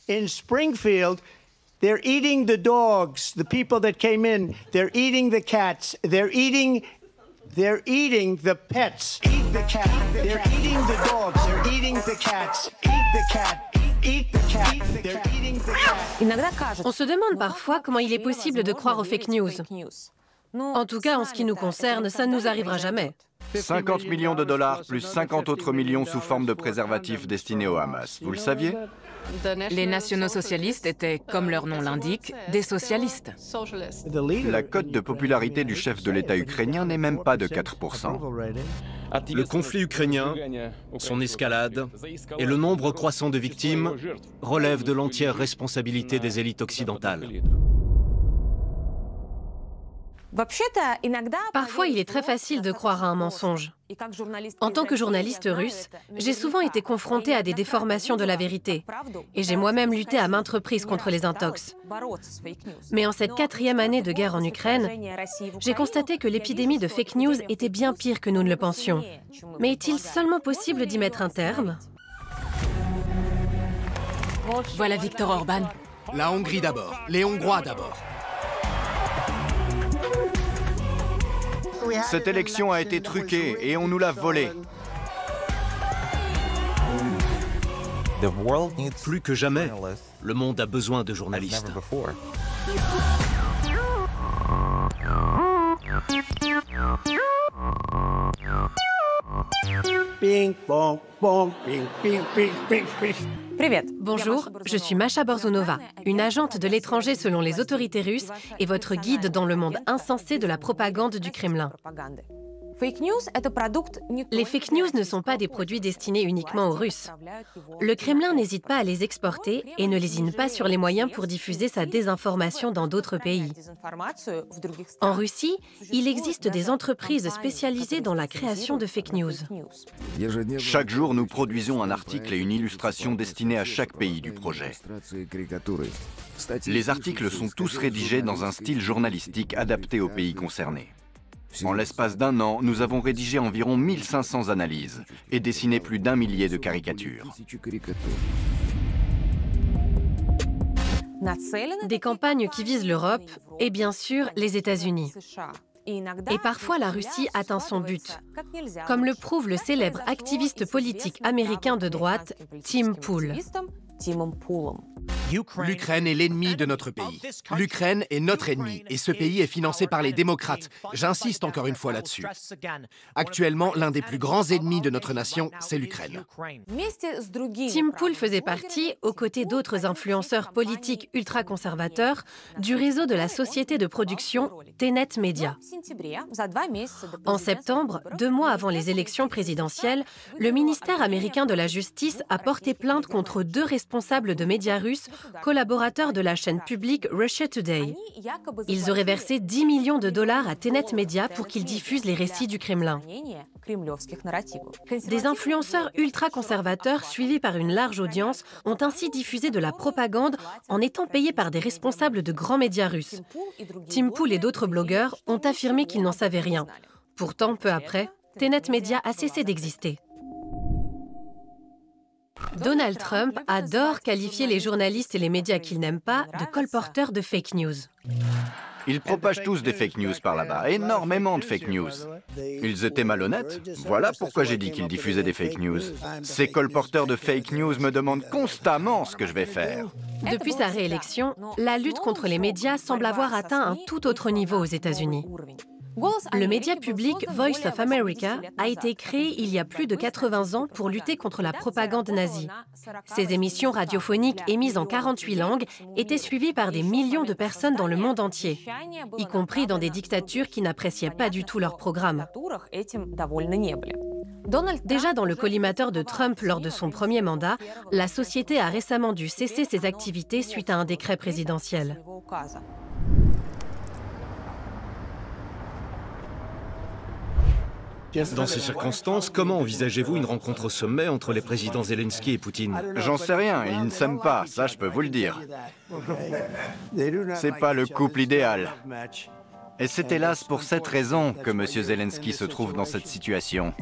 in Springfield, they're eating the dogs, the people that came in. They're eating the cats. They're eating the pets. Eat the cat. They're eating the dogs. They're eating the cats. Eat the cat. Eat the cat. They're eating the cat. On se demande parfois comment il est possible de croire aux fake news. En tout cas, en ce qui nous concerne, ça ne nous arrivera jamais. 50 millions de dollars plus 50 autres millions sous forme de préservatifs destinés au Hamas. Vous le saviez? Les nationaux-socialistes étaient, comme leur nom l'indique, des socialistes. La cote de popularité du chef de l'État ukrainien n'est même pas de 4%. Le conflit ukrainien, son escalade et le nombre croissant de victimes relèvent de l'entière responsabilité des élites occidentales. Parfois, il est très facile de croire à un mensonge. En tant que journaliste russe, j'ai souvent été confrontée à des déformations de la vérité. Et j'ai moi-même lutté à maintes reprises contre les intox. Mais en cette 4e année de guerre en Ukraine, j'ai constaté que l'épidémie de fake news était bien pire que nous ne le pensions. Mais est-il seulement possible d'y mettre un terme? Voilà Viktor Orban. La Hongrie d'abord, les Hongrois d'abord. Cette élection a été truquée et on nous l'a volée. Plus que jamais, le monde a besoin de journalistes. Bing, bong, bong, bing, bing, bing, bing, bing. Bonjour, je suis Masha Borzunova, une agente de l'étranger selon les autorités russes et votre guide dans le monde insensé de la propagande du Kremlin. Les fake news ne sont pas des produits destinés uniquement aux Russes. Le Kremlin n'hésite pas à les exporter et ne lésine pas sur les moyens pour diffuser sa désinformation dans d'autres pays. En Russie, il existe des entreprises spécialisées dans la création de fake news. Chaque jour, nous produisons un article et une illustration destinés à chaque pays du projet. Les articles sont tous rédigés dans un style journalistique adapté aux pays concernés. En l'espace d'un an, nous avons rédigé environ 1500 analyses et dessiné plus d'1 millier de caricatures. Des campagnes qui visent l'Europe et bien sûr les États-Unis. Et parfois la Russie atteint son but, comme le prouve le célèbre activiste politique américain de droite, Tim Pool. L'Ukraine est l'ennemi de notre pays. L'Ukraine est notre ennemi et ce pays est financé par les démocrates. J'insiste encore une fois là-dessus. Actuellement, l'un des plus grands ennemis de notre nation, c'est l'Ukraine. Tim Pool faisait partie, aux côtés d'autres influenceurs politiques ultra-conservateurs, du réseau de la société de production Tenet Media. En septembre, 2 mois avant les élections présidentielles, le ministère américain de la Justice a porté plainte contre 2 responsables de médias russes, collaborateurs de la chaîne publique Russia Today. Ils auraient versé 10 millions de dollars à Tenet Media pour qu'ils diffusent les récits du Kremlin. Des influenceurs ultra-conservateurs suivis par une large audience ont ainsi diffusé de la propagande en étant payés par des responsables de grands médias russes. Tim Pool et d'autres blogueurs ont affirmé qu'ils n'en savaient rien. Pourtant, peu après, Tenet Media a cessé d'exister. Donald Trump adore qualifier les journalistes et les médias qu'il n'aime pas de colporteurs de fake news. Ils propagent tous des fake news par là-bas, énormément de fake news. Ils étaient malhonnêtes, voilà pourquoi j'ai dit qu'ils diffusaient des fake news. Ces colporteurs de fake news me demandent constamment ce que je vais faire. Depuis sa réélection, la lutte contre les médias semble avoir atteint un tout autre niveau aux États-Unis. Le média public Voice of America a été créé il y a plus de 80 ans pour lutter contre la propagande nazie. Ces émissions radiophoniques émises en 48 langues étaient suivies par des millions de personnes dans le monde entier, y compris dans des dictatures qui n'appréciaient pas du tout leur programme. Déjà dans le collimateur de Trump lors de son premier mandat, la société a récemment dû cesser ses activités suite à un décret présidentiel. Dans ces circonstances, comment envisagez-vous une rencontre au sommet entre les présidents Zelensky et Poutine? J'en sais rien, ils ne s'aiment pas, ça je peux vous le dire. C'est pas le couple idéal. Et c'est hélas pour cette raison que M. Zelensky se trouve dans cette situation.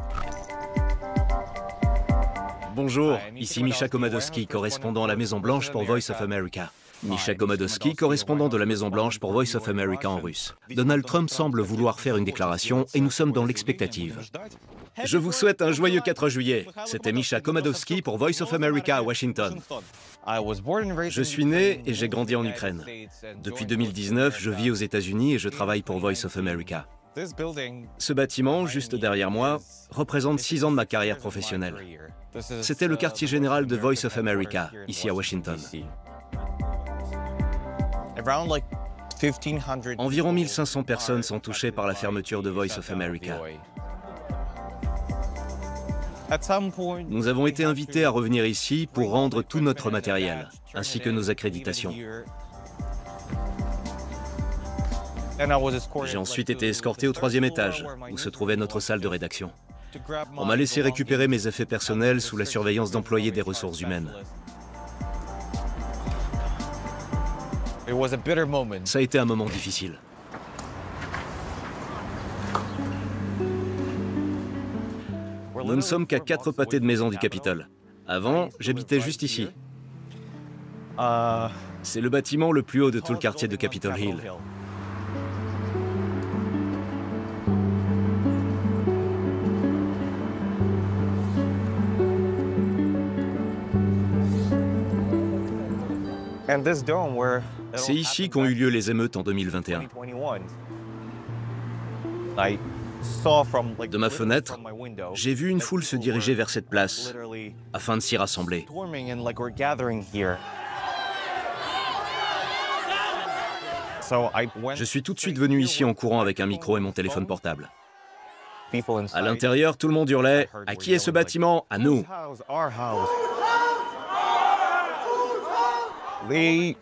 Bonjour, ici Misha Komadowski, correspondant à la Maison-Blanche pour Voice of America. Misha Komadowski, correspondant de la Maison-Blanche pour Voice of America en russe. Donald Trump semble vouloir faire une déclaration et nous sommes dans l'expectative. Je vous souhaite un joyeux 4 juillet. C'était Misha Komadowski pour Voice of America à Washington. Je suis né et j'ai grandi en Ukraine. Depuis 2019, je vis aux États-Unis et je travaille pour Voice of America. Ce bâtiment, juste derrière moi, représente 6 ans de ma carrière professionnelle. C'était le quartier général de Voice of America, ici à Washington. Environ 1500 personnes sont touchées par la fermeture de Voice of America. Nous avons été invités à revenir ici pour rendre tout notre matériel, ainsi que nos accréditations. J'ai ensuite été escorté au 3e étage, où se trouvait notre salle de rédaction. On m'a laissé récupérer mes effets personnels sous la surveillance d'employés des ressources humaines. Ça a été un moment difficile. Nous ne sommes qu'à 4 pâtés de maison du Capitole. Avant, j'habitais juste ici. C'est le bâtiment le plus haut de tout le quartier de Capitol Hill. C'est ici qu'ont eu lieu les émeutes en 2021. De ma fenêtre, j'ai vu une foule se diriger vers cette place afin de s'y rassembler. Je suis tout de suite venu ici en courant avec un micro et mon téléphone portable. À l'intérieur, tout le monde hurlait « À qui est ce bâtiment ? À nous !» Les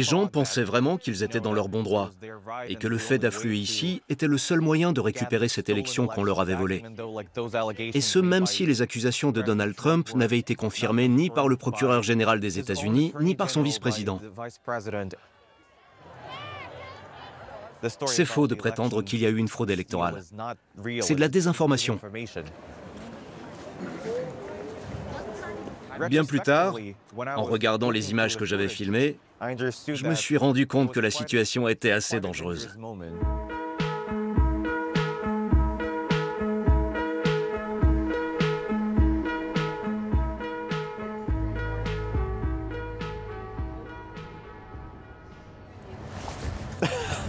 gens pensaient vraiment qu'ils étaient dans leur bon droit et que le fait d'affluer ici était le seul moyen de récupérer cette élection qu'on leur avait volée. Et ce, même si les accusations de Donald Trump n'avaient été confirmées ni par le procureur général des États-Unis, ni par son vice-président. C'est faux de prétendre qu'il y a eu une fraude électorale. C'est de la désinformation. Bien plus tard, en regardant les images que j'avais filmées, je me suis rendu compte que la situation était assez dangereuse.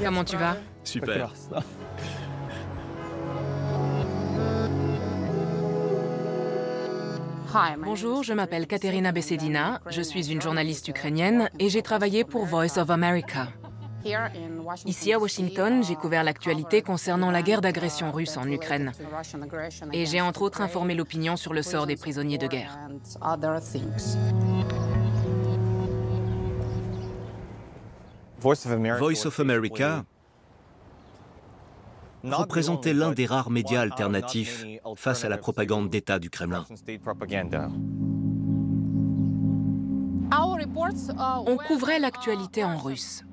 Comment tu vas? Super. Bonjour, je m'appelle Katerina Besedina, je suis une journaliste ukrainienne et j'ai travaillé pour Voice of America. Ici à Washington, j'ai couvert l'actualité concernant la guerre d'agression russe en Ukraine. Et j'ai entre autres informé l'opinion sur le sort des prisonniers de guerre. Voice of America représentait l'un des rares médias alternatifs face à la propagande d'État du Kremlin. On couvrait l'actualité en russe.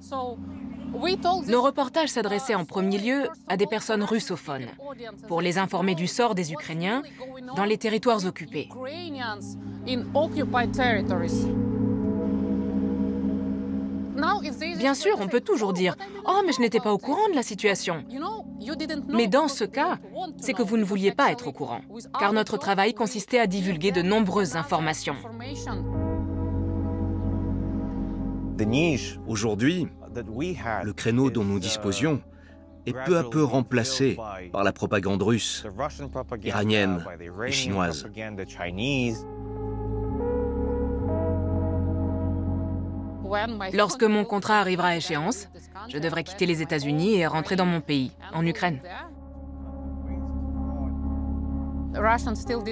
Nos reportages s'adressaient en premier lieu à des personnes russophones, pour les informer du sort des Ukrainiens dans les territoires occupés. Bien sûr, on peut toujours dire « Oh, mais je n'étais pas au courant de la situation ». Mais dans ce cas, c'est que vous ne vouliez pas être au courant, car notre travail consistait à divulguer de nombreuses informations. Aujourd'hui, le créneau dont nous disposions est peu à peu remplacé par la propagande russe, iranienne et chinoise. Lorsque mon contrat arrivera à échéance, je devrais quitter les États-Unis et rentrer dans mon pays, en Ukraine.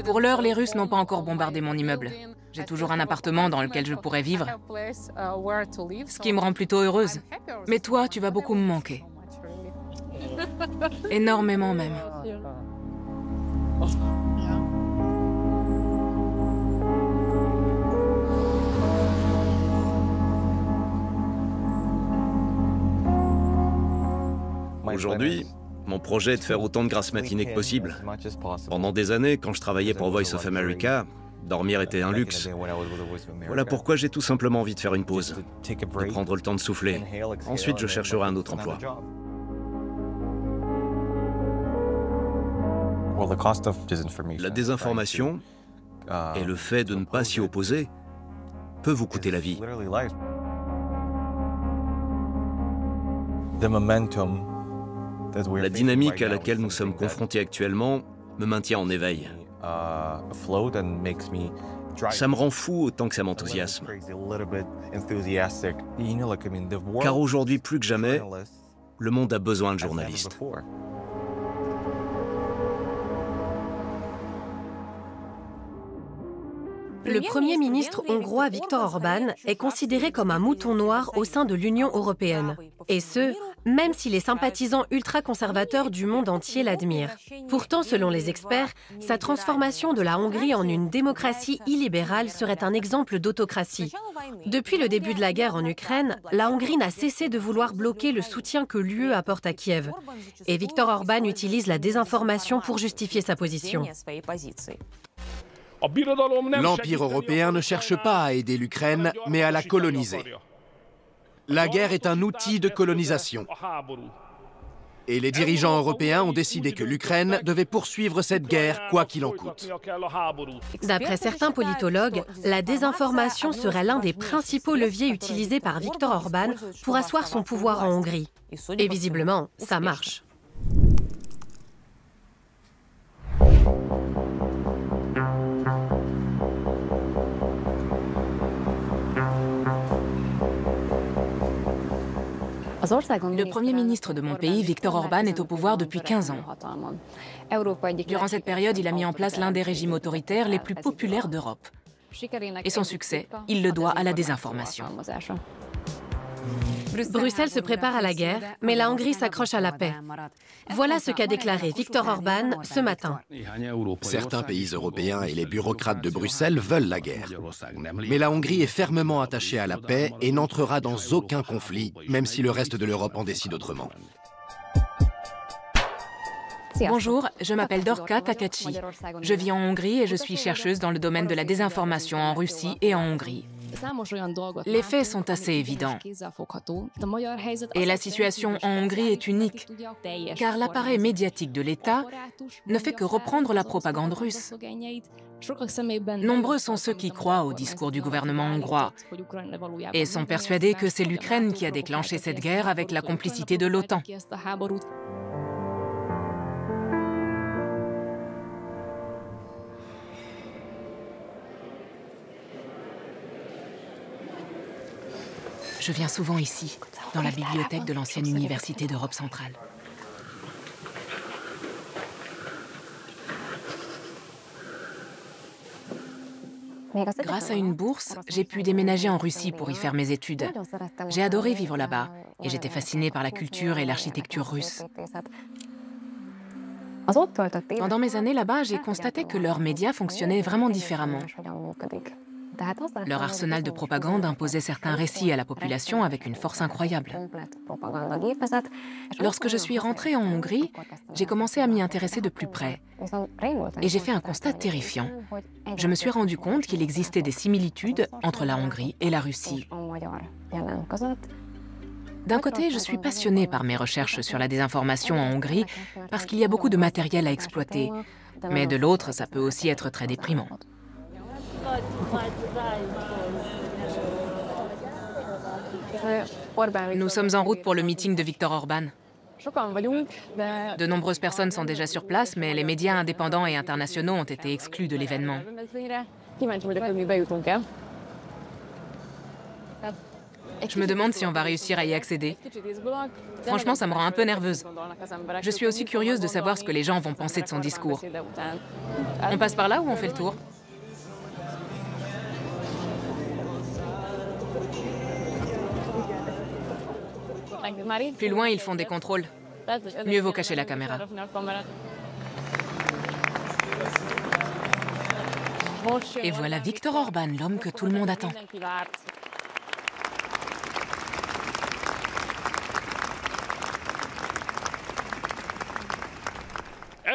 Pour l'heure, les Russes n'ont pas encore bombardé mon immeuble. J'ai toujours un appartement dans lequel je pourrais vivre, ce qui me rend plutôt heureuse. Mais toi, tu vas beaucoup me manquer. Énormément même. Aujourd'hui, mon projet est de faire autant de grasses matinées que possible. Pendant des années, quand je travaillais pour Voice of America, Dormir était un luxe. Voilà pourquoi j'ai tout simplement envie de faire une pause, de prendre le temps de souffler. Ensuite, je chercherai un autre emploi. La désinformation et le fait de ne pas s'y opposer peut vous coûter la vie. La dynamique à laquelle nous sommes confrontés actuellement me maintient en éveil. Ça me rend fou autant que ça m'enthousiasme. Car aujourd'hui, plus que jamais, le monde a besoin de journalistes. Le Premier ministre hongrois Viktor Orban est considéré comme un mouton noir au sein de l'Union européenne. Et ce, même si les sympathisants ultra-conservateurs du monde entier l'admirent. Pourtant, selon les experts, sa transformation de la Hongrie en une démocratie illibérale serait un exemple d'autocratie. Depuis le début de la guerre en Ukraine, la Hongrie n'a cessé de vouloir bloquer le soutien que l'UE apporte à Kiev. Et Viktor Orban utilise la désinformation pour justifier sa position. L'Empire européen ne cherche pas à aider l'Ukraine, mais à la coloniser. La guerre est un outil de colonisation. Et les dirigeants européens ont décidé que l'Ukraine devait poursuivre cette guerre, quoi qu'il en coûte. D'après certains politologues, la désinformation serait l'un des principaux leviers utilisés par Viktor Orban pour asseoir son pouvoir en Hongrie. Et visiblement, ça marche. Le Premier ministre de mon pays, Viktor Orban, est au pouvoir depuis 15 ans. Durant cette période, il a mis en place l'un des régimes autoritaires les plus populaires d'Europe. Et son succès, il le doit à la désinformation. Bruxelles se prépare à la guerre, mais la Hongrie s'accroche à la paix. Voilà ce qu'a déclaré Viktor Orban ce matin. Certains pays européens et les bureaucrates de Bruxelles veulent la guerre. Mais la Hongrie est fermement attachée à la paix et n'entrera dans aucun conflit, même si le reste de l'Europe en décide autrement. Bonjour, je m'appelle Dorka Takaci. Je vis en Hongrie et je suis chercheuse dans le domaine de la désinformation en Russie et en Hongrie. Les faits sont assez évidents. Et la situation en Hongrie est unique, car l'appareil médiatique de l'État ne fait que reprendre la propagande russe. Nombreux sont ceux qui croient au discours du gouvernement hongrois et sont persuadés que c'est l'Ukraine qui a déclenché cette guerre avec la complicité de l'OTAN. Je viens souvent ici, dans la bibliothèque de l'ancienne université d'Europe centrale. Grâce à une bourse, j'ai pu déménager en Russie pour y faire mes études. J'ai adoré vivre là-bas et j'étais fascinée par la culture et l'architecture russe. Pendant mes années là-bas, j'ai constaté que leurs médias fonctionnaient vraiment différemment. Leur arsenal de propagande imposait certains récits à la population avec une force incroyable. Lorsque je suis rentrée en Hongrie, j'ai commencé à m'y intéresser de plus près. Et j'ai fait un constat terrifiant. Je me suis rendu compte qu'il existait des similitudes entre la Hongrie et la Russie. D'un côté, je suis passionnée par mes recherches sur la désinformation en Hongrie parce qu'il y a beaucoup de matériel à exploiter. Mais de l'autre, ça peut aussi être très déprimant. Nous sommes en route pour le meeting de Viktor Orban. De nombreuses personnes sont déjà sur place, mais les médias indépendants et internationaux ont été exclus de l'événement. Je me demande si on va réussir à y accéder. Franchement, ça me rend un peu nerveuse. Je suis aussi curieuse de savoir ce que les gens vont penser de son discours. On passe par là ou on fait le tour ? Plus loin, ils font des contrôles. Mieux vaut cacher la caméra. Et voilà Viktor Orban, l'homme que tout le monde attend.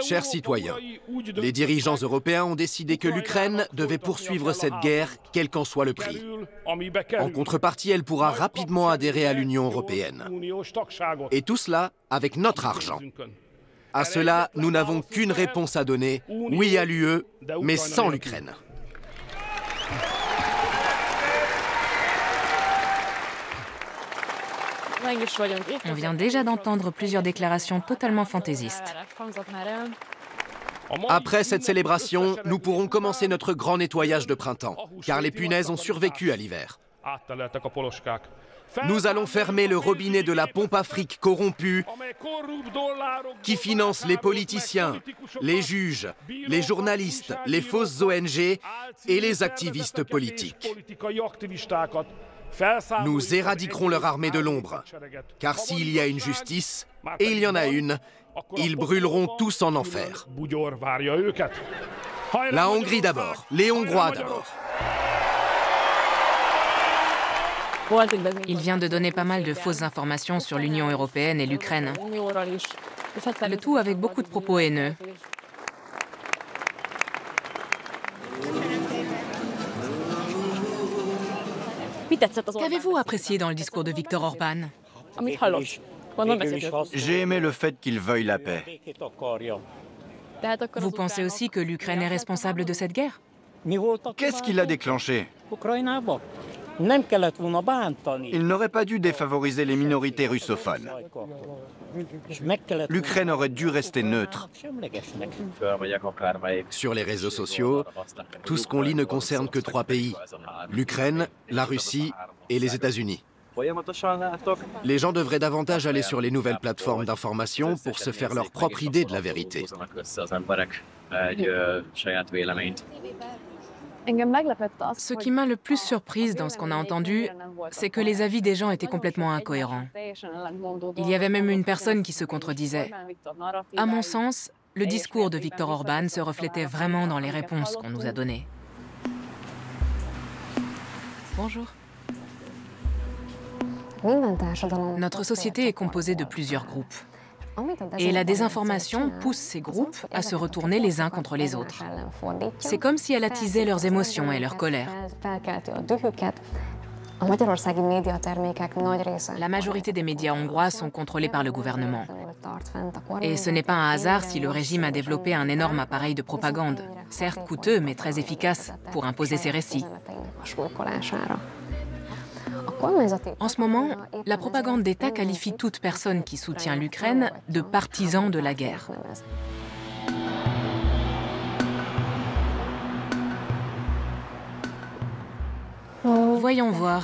Chers citoyens, les dirigeants européens ont décidé que l'Ukraine devait poursuivre cette guerre, quel qu'en soit le prix. En contrepartie, elle pourra rapidement adhérer à l'Union européenne. Et tout cela avec notre argent. À cela, nous n'avons qu'une réponse à donner, oui à l'UE, mais sans l'Ukraine. On vient déjà d'entendre plusieurs déclarations totalement fantaisistes. Après cette célébration, nous pourrons commencer notre grand nettoyage de printemps, car les punaises ont survécu à l'hiver. Nous allons fermer le robinet de la pompe à fric corrompue qui finance les politiciens, les juges, les journalistes, les fausses ONG et les activistes politiques. Nous éradiquerons leur armée de l'ombre, car s'il y a une justice, et il y en a une, ils brûleront tous en enfer. La Hongrie d'abord, les Hongrois d'abord. Il vient de donner pas mal de fausses informations sur l'Union européenne et l'Ukraine. Le tout avec beaucoup de propos haineux. Qu'avez-vous apprécié dans le discours de Viktor Orban? J'ai aimé le fait qu'il veuille la paix. Vous pensez aussi que l'Ukraine est responsable de cette guerre? Qu'est-ce qui l'a déclenché? Il n'aurait pas dû défavoriser les minorités russophones. L'Ukraine aurait dû rester neutre. Sur les réseaux sociaux, tout ce qu'on lit ne concerne que 3 pays, l'Ukraine, la Russie et les États-Unis. Les gens devraient davantage aller sur les nouvelles plateformes d'information pour se faire leur propre idée de la vérité. Ce qui m'a le plus surprise dans ce qu'on a entendu, c'est que les avis des gens étaient complètement incohérents. Il y avait même une personne qui se contredisait. À mon sens, le discours de Viktor Orban se reflétait vraiment dans les réponses qu'on nous a données. Bonjour. Notre société est composée de plusieurs groupes. Et la désinformation pousse ces groupes à se retourner les uns contre les autres. C'est comme si elle attisait leurs émotions et leur colère. La majorité des médias hongrois sont contrôlés par le gouvernement. Et ce n'est pas un hasard si le régime a développé un énorme appareil de propagande, certes coûteux mais très efficace pour imposer ses récits. En ce moment, la propagande d'État qualifie toute personne qui soutient l'Ukraine de partisan de la guerre. Voyons voir.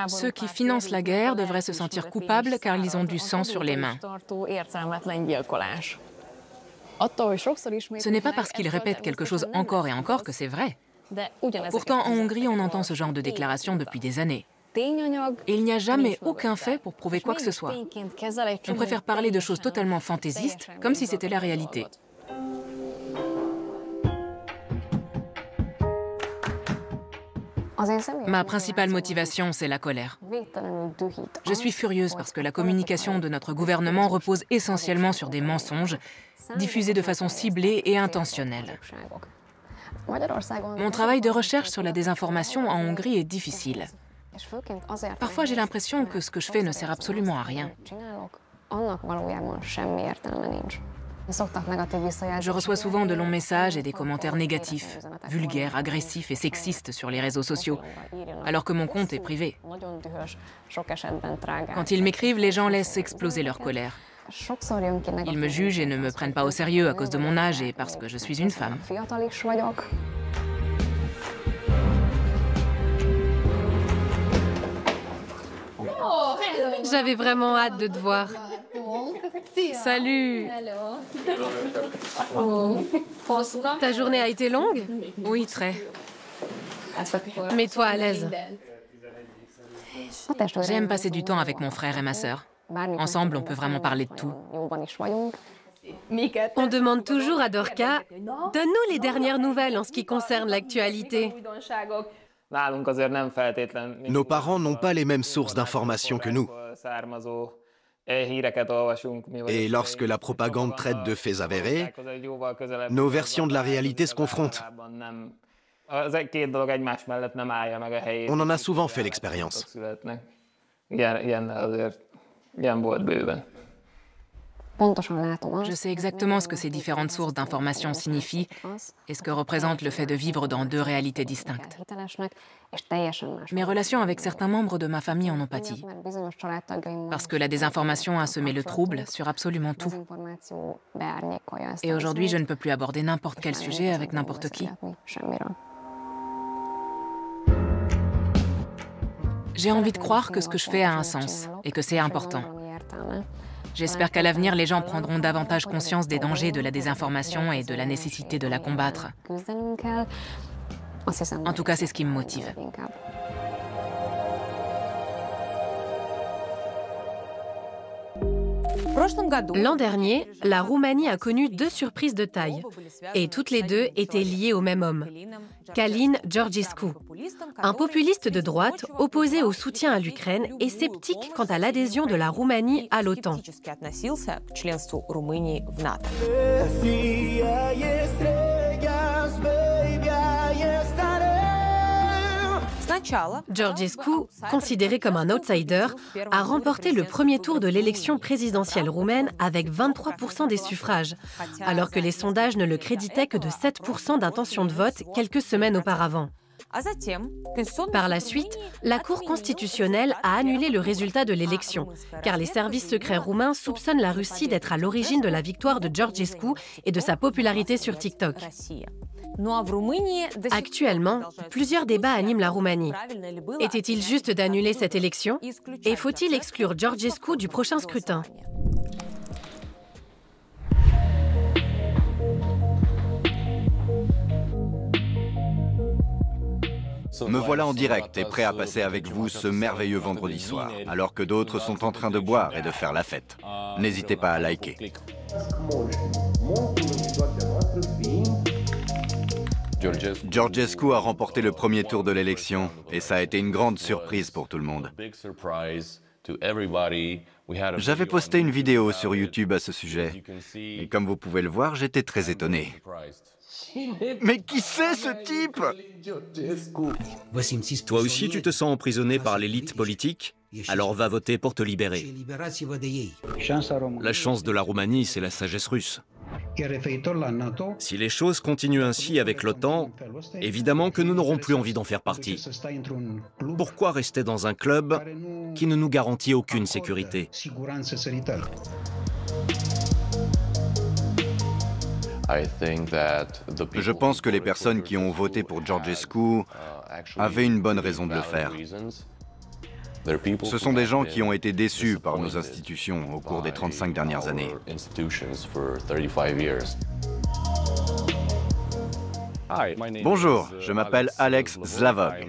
Ceux qui financent la guerre devraient se sentir coupables car ils ont du sang sur les mains. Ce n'est pas parce qu'ils répètent quelque chose encore et encore que c'est vrai. Pourtant, en Hongrie, on entend ce genre de déclaration depuis des années. Et il n'y a jamais aucun fait pour prouver quoi que ce soit. On préfère parler de choses totalement fantaisistes, comme si c'était la réalité. Ma principale motivation, c'est la colère. Je suis furieuse parce que la communication de notre gouvernement repose essentiellement sur des mensonges, diffusés de façon ciblée et intentionnelle. Mon travail de recherche sur la désinformation en Hongrie est difficile. Parfois, j'ai l'impression que ce que je fais ne sert absolument à rien. Je reçois souvent de longs messages et des commentaires négatifs, vulgaires, agressifs et sexistes sur les réseaux sociaux, alors que mon compte est privé. Quand ils m'écrivent, les gens laissent exploser leur colère. Ils me jugent et ne me prennent pas au sérieux à cause de mon âge et parce que je suis une femme. J'avais vraiment hâte de te voir. Salut! Ta journée a été longue? Oui, très. Mets-toi à l'aise. J'aime passer du temps avec mon frère et ma sœur. Ensemble, on peut vraiment parler de tout. On demande toujours à Dorka, donne-nous les dernières nouvelles en ce qui concerne l'actualité. Nos parents n'ont pas les mêmes sources d'informations que nous. Et lorsque la propagande traite de faits avérés, nos versions de la réalité se confrontent. On en a souvent fait l'expérience. Je sais exactement ce que ces différentes sources d'informations signifient et ce que représente le fait de vivre dans deux réalités distinctes. Mes relations avec certains membres de ma famille en ont pâti, parce que la désinformation a semé le trouble sur absolument tout. Et aujourd'hui, je ne peux plus aborder n'importe quel sujet avec n'importe qui. J'ai envie de croire que ce que je fais a un sens et que c'est important. J'espère qu'à l'avenir, les gens prendront davantage conscience des dangers de la désinformation et de la nécessité de la combattre. En tout cas, c'est ce qui me motive. L'an dernier, la Roumanie a connu 2 surprises de taille, et toutes les 2 étaient liées au même homme, Călin Georgescu, un populiste de droite opposé au soutien à l'Ukraine et sceptique quant à l'adhésion de la Roumanie à l'OTAN. Georgescu, considéré comme un outsider, a remporté le premier tour de l'élection présidentielle roumaine avec 23% des suffrages, alors que les sondages ne le créditaient que de 7% d'intention de vote quelques semaines auparavant. Par la suite, la Cour constitutionnelle a annulé le résultat de l'élection, car les services secrets roumains soupçonnent la Russie d'être à l'origine de la victoire de Georgescu et de sa popularité sur TikTok. Actuellement, plusieurs débats animent la Roumanie. Était-il juste d'annuler cette élection? Et faut-il exclure Georgescu du prochain scrutin? Me voilà en direct et prêt à passer avec vous ce merveilleux vendredi soir, alors que d'autres sont en train de boire et de faire la fête. N'hésitez pas à liker. Georgescu a remporté le premier tour de l'élection et ça a été une grande surprise pour tout le monde. J'avais posté une vidéo sur YouTube à ce sujet et comme vous pouvez le voir, j'étais très étonné. Mais qui c'est ce type? Toi aussi, tu te sens emprisonné par l'élite politique? Alors va voter pour te libérer. La chance de la Roumanie, c'est la sagesse russe. Si les choses continuent ainsi avec l'OTAN, évidemment que nous n'aurons plus envie d'en faire partie. Pourquoi rester dans un club qui ne nous garantit aucune sécurité? Je pense que les personnes qui ont voté pour Georgescu avaient une bonne raison de le faire. Ce sont des gens qui ont été déçus par nos institutions au cours des 35 dernières années. Bonjour, je m'appelle Alex Zlavog.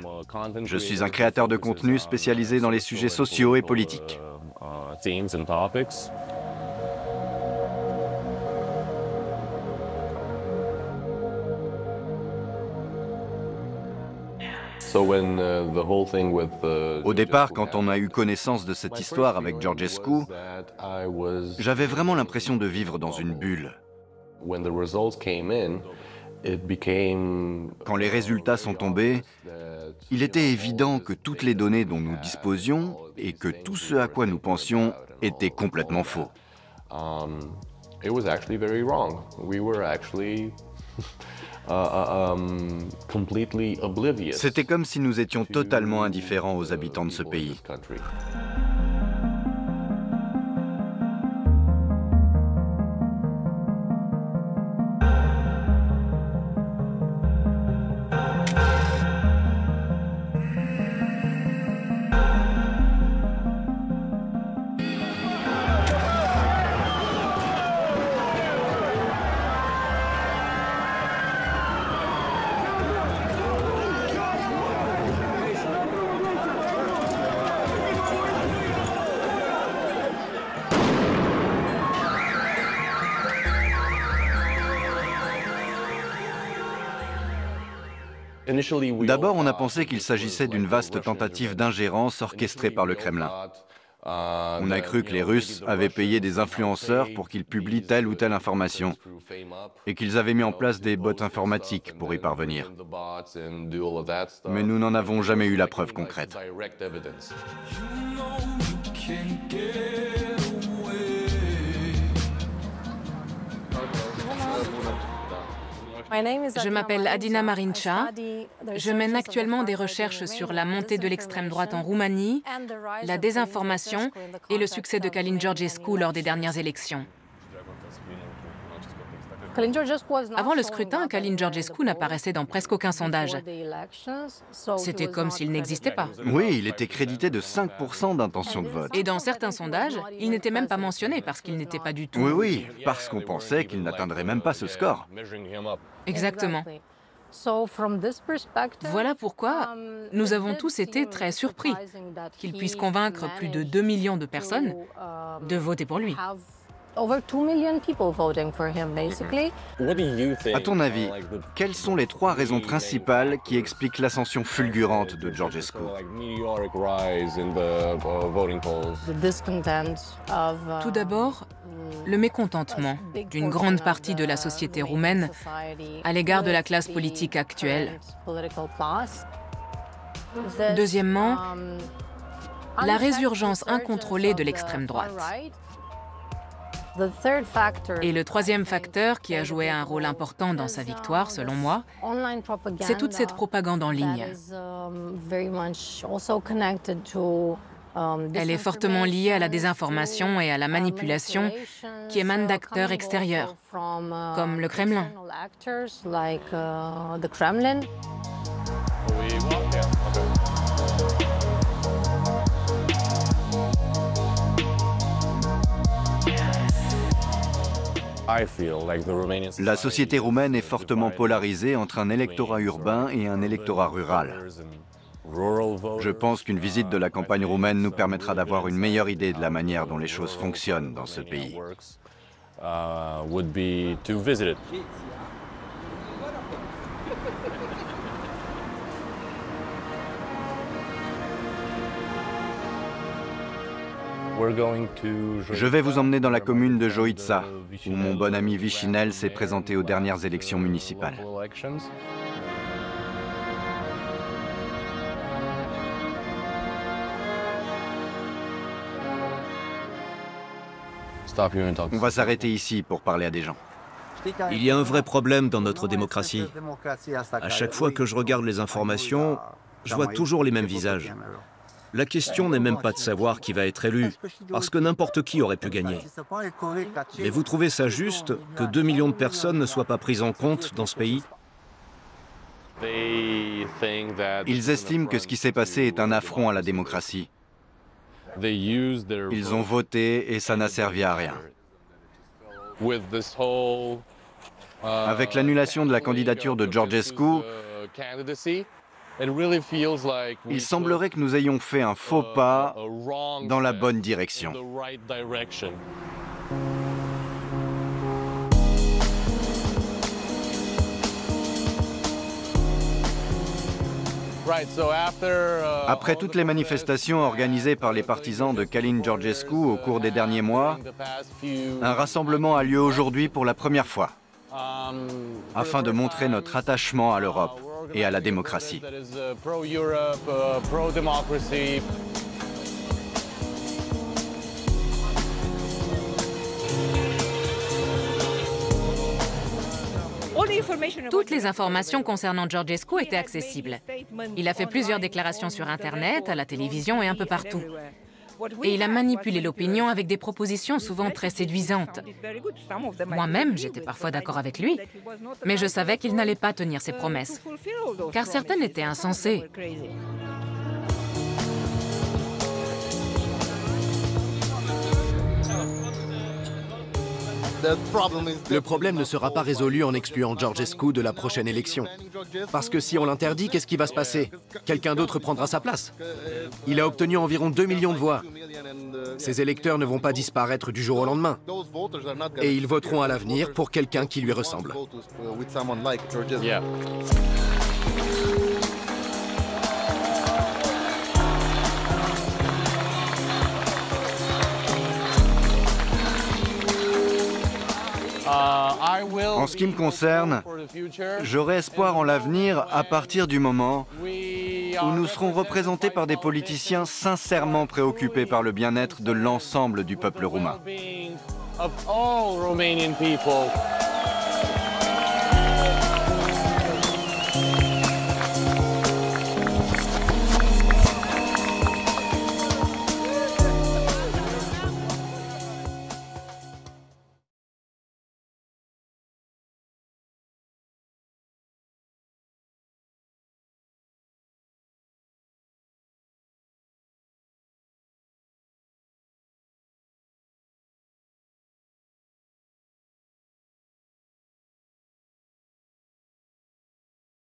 Je suis un créateur de contenu spécialisé dans les sujets sociaux et politiques. Au départ, quand on a eu connaissance de cette histoire avec Georgescu, j'avais vraiment l'impression de vivre dans une bulle. Quand les résultats sont tombés, il était évident que toutes les données dont nous disposions et que tout ce à quoi nous pensions était complètement faux. C'était comme si nous étions totalement indifférents aux habitants de ce pays. D'abord, on a pensé qu'il s'agissait d'une vaste tentative d'ingérence orchestrée par le Kremlin. On a cru que les Russes avaient payé des influenceurs pour qu'ils publient telle ou telle information et qu'ils avaient mis en place des bots informatiques pour y parvenir. Mais nous n'en avons jamais eu la preuve concrète. Je m'appelle Adina Marincha. Je mène actuellement des recherches sur la montée de l'extrême droite en Roumanie, la désinformation et le succès de Călin Georgescu lors des dernières élections. Avant le scrutin, Călin Georgescu n'apparaissait dans presque aucun sondage. C'était comme s'il n'existait pas. Oui, il était crédité de 5% d'intention de vote. Et dans certains sondages, il n'était même pas mentionné parce qu'il n'était pas du tout... Oui, parce qu'on pensait qu'il n'atteindrait même pas ce score. Exactement. Voilà pourquoi nous avons tous été très surpris qu'il puisse convaincre plus de 2 millions de personnes de voter pour lui. À ton avis, quelles sont les 3 raisons principales qui expliquent l'ascension fulgurante de Georgescu? Tout d'abord, le mécontentement d'une grande partie de la société roumaine à l'égard de la classe politique actuelle. Deuxièmement, la résurgence incontrôlée de l'extrême droite. Et le troisième facteur qui a joué un rôle important dans sa victoire, selon moi, c'est toute cette propagande en ligne. Elle est fortement liée à la désinformation et à la manipulation qui émanent d'acteurs extérieurs, comme le Kremlin. La société roumaine est fortement polarisée entre un électorat urbain et un électorat rural. Je pense qu'une visite de la campagne roumaine nous permettra d'avoir une meilleure idée de la manière dont les choses fonctionnent dans ce pays. Je vais vous emmener dans la commune de Joița, où mon bon ami Vichinel s'est présenté aux dernières élections municipales. On va s'arrêter ici pour parler à des gens. Il y a un vrai problème dans notre démocratie. À chaque fois que je regarde les informations, je vois toujours les mêmes visages. La question n'est même pas de savoir qui va être élu, parce que n'importe qui aurait pu gagner. Mais vous trouvez ça juste que 2 millions de personnes ne soient pas prises en compte dans ce pays? Ils estiment que ce qui s'est passé est un affront à la démocratie. Ils ont voté et ça n'a servi à rien. Avec l'annulation de la candidature de Georgescu, il semblerait que nous ayons fait un faux pas dans la bonne direction. Après toutes les manifestations organisées par les partisans de Călin Georgescu au cours des derniers mois, un rassemblement a lieu aujourd'hui pour la première fois, afin de montrer notre attachement à l'Europe et à la démocratie. Toutes les informations concernant Georgescu étaient accessibles. Il a fait plusieurs déclarations sur Internet, à la télévision et un peu partout. Et il a manipulé l'opinion avec des propositions souvent très séduisantes. Moi-même, j'étais parfois d'accord avec lui, mais je savais qu'il n'allait pas tenir ses promesses, car certaines étaient insensées. Le problème ne sera pas résolu en excluant Georgescu de la prochaine élection. Parce que si on l'interdit, qu'est-ce qui va se passer? Quelqu'un d'autre prendra sa place. Il a obtenu environ 2 millions de voix. Ces électeurs ne vont pas disparaître du jour au lendemain. Et ils voteront à l'avenir pour quelqu'un qui lui ressemble. En ce qui me concerne, j'aurai espoir en l'avenir à partir du moment où nous serons représentés par des politiciens sincèrement préoccupés par le bien-être de l'ensemble du peuple roumain. Of all Romanian people.